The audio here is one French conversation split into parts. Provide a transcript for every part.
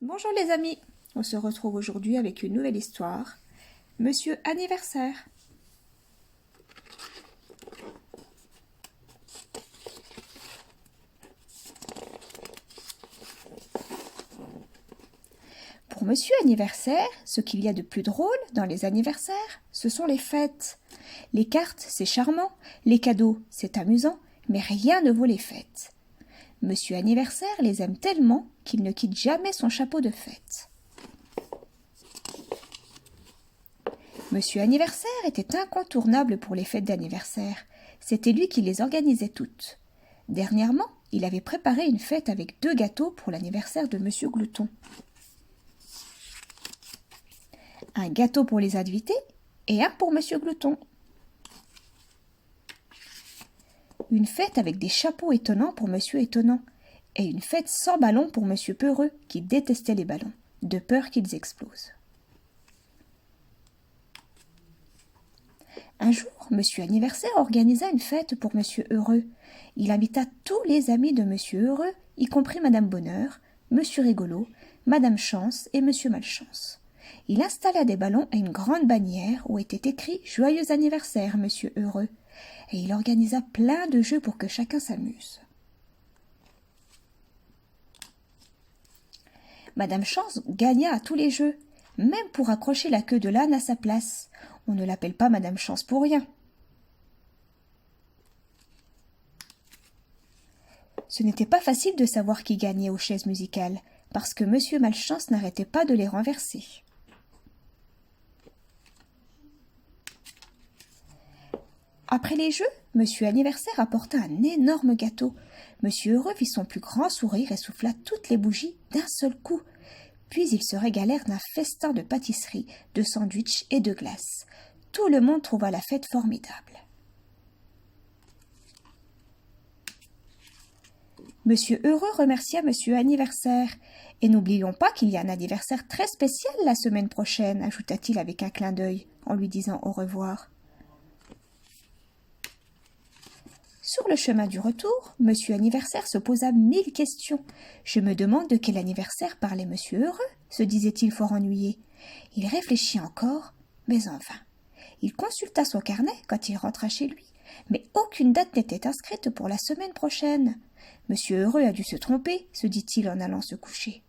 Bonjour les amis, on se retrouve aujourd'hui avec une nouvelle histoire. Monsieur Anniversaire. Pour Monsieur Anniversaire, ce qu'il y a de plus drôle dans les anniversaires, ce sont les fêtes. Les cartes, c'est charmant, les cadeaux, c'est amusant, mais rien ne vaut les fêtes. Monsieur Anniversaire les aime tellement qu'il ne quitte jamais son chapeau de fête. Monsieur Anniversaire était incontournable pour les fêtes d'anniversaire. C'était lui qui les organisait toutes. Dernièrement, il avait préparé une fête avec 2 gâteaux pour l'anniversaire de Monsieur Glouton. Un gâteau pour les invités et un pour Monsieur Glouton. Une fête avec des chapeaux étonnants pour Monsieur Étonnant et une fête sans ballons pour Monsieur Peureux qui détestait les ballons, de peur qu'ils explosent. Un jour, Monsieur Anniversaire organisa une fête pour Monsieur Heureux. Il invita tous les amis de Monsieur Heureux, y compris Madame Bonheur, Monsieur Rigolo, Madame Chance et Monsieur Malchance. Il installa des ballons et une grande bannière où était écrit « Joyeux anniversaire, Monsieur Heureux » et il organisa plein de jeux pour que chacun s'amuse. Madame Chance gagna à tous les jeux, même pour accrocher la queue de l'âne à sa place. On ne l'appelle pas Madame Chance pour rien. Ce n'était pas facile de savoir qui gagnait aux chaises musicales, parce que Monsieur Malchance n'arrêtait pas de les renverser. Après les jeux, Monsieur Anniversaire apporta un énorme gâteau. Monsieur Heureux fit son plus grand sourire et souffla toutes les bougies d'un seul coup. Puis ils se régalèrent d'un festin de pâtisseries, de sandwichs et de glaces. Tout le monde trouva la fête formidable. Monsieur Heureux remercia Monsieur Anniversaire. « Et n'oublions pas qu'il y a un anniversaire très spécial la semaine prochaine, ajouta-t-il avec un clin d'œil, en lui disant au revoir. Sur le chemin du retour, Monsieur Anniversaire se posa 1000 questions. « Je me demande de quel anniversaire parlait Monsieur Heureux ?» se disait-il fort ennuyé. Il réfléchit encore, mais en vain. Il consulta son carnet quand il rentra chez lui, mais aucune date n'était inscrite pour la semaine prochaine. Monsieur Heureux a dû se tromper, se dit-il en allant se coucher.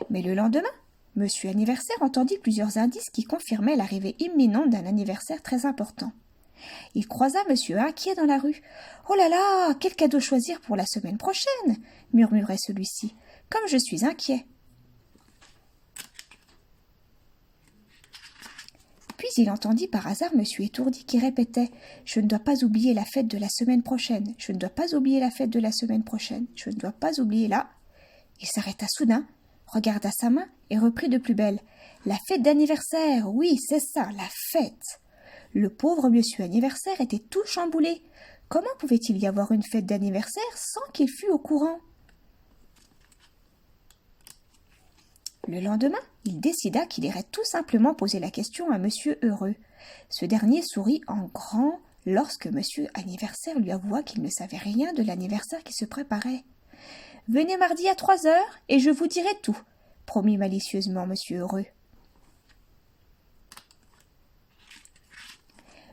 Mais le lendemain, Monsieur Anniversaire entendit plusieurs indices qui confirmaient l'arrivée imminente d'un anniversaire très important. Il croisa Monsieur Inquiet dans la rue. « Oh là là, quel cadeau choisir pour la semaine prochaine ?» murmurait celui-ci. « Comme je suis inquiet. » Puis il entendit par hasard Monsieur Étourdi qui répétait « Je ne dois pas oublier la fête de la semaine prochaine. Je ne dois pas oublier la fête de la semaine prochaine. Je ne dois pas oublier là. » Il s'arrêta soudain, regarda sa main et reprit de plus belle. « La fête d'anniversaire, oui, c'est ça, la fête !» Le pauvre Monsieur Anniversaire était tout chamboulé. Comment pouvait-il y avoir une fête d'anniversaire sans qu'il fût au courant ? Le lendemain, il décida qu'il irait tout simplement poser la question à Monsieur Heureux. Ce dernier sourit en grand lorsque Monsieur Anniversaire lui avoua qu'il ne savait rien de l'anniversaire qui se préparait. « Venez mardi à 3 heures et je vous dirai tout, » promit malicieusement Monsieur Heureux.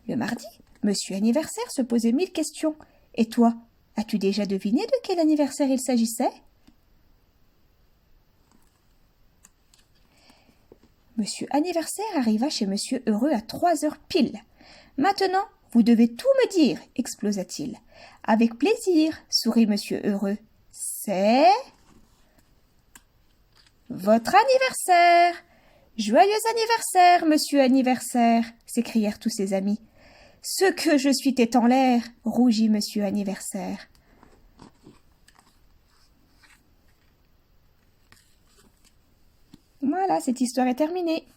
Le mardi, Monsieur Anniversaire se posait 1000 questions. « Et toi, as-tu déjà deviné de quel anniversaire il s'agissait ?» Monsieur Anniversaire arriva chez Monsieur Heureux à 3 heures pile. « Maintenant, vous devez tout me dire, » explosa-t-il. « Avec plaisir, » sourit Monsieur Heureux. « C'est votre anniversaire !»« Joyeux anniversaire, Monsieur Anniversaire !» s'écrièrent tous ses amis. « Ce que je suis tête en l'air !» rougit Monsieur Anniversaire. Voilà, cette histoire est terminée.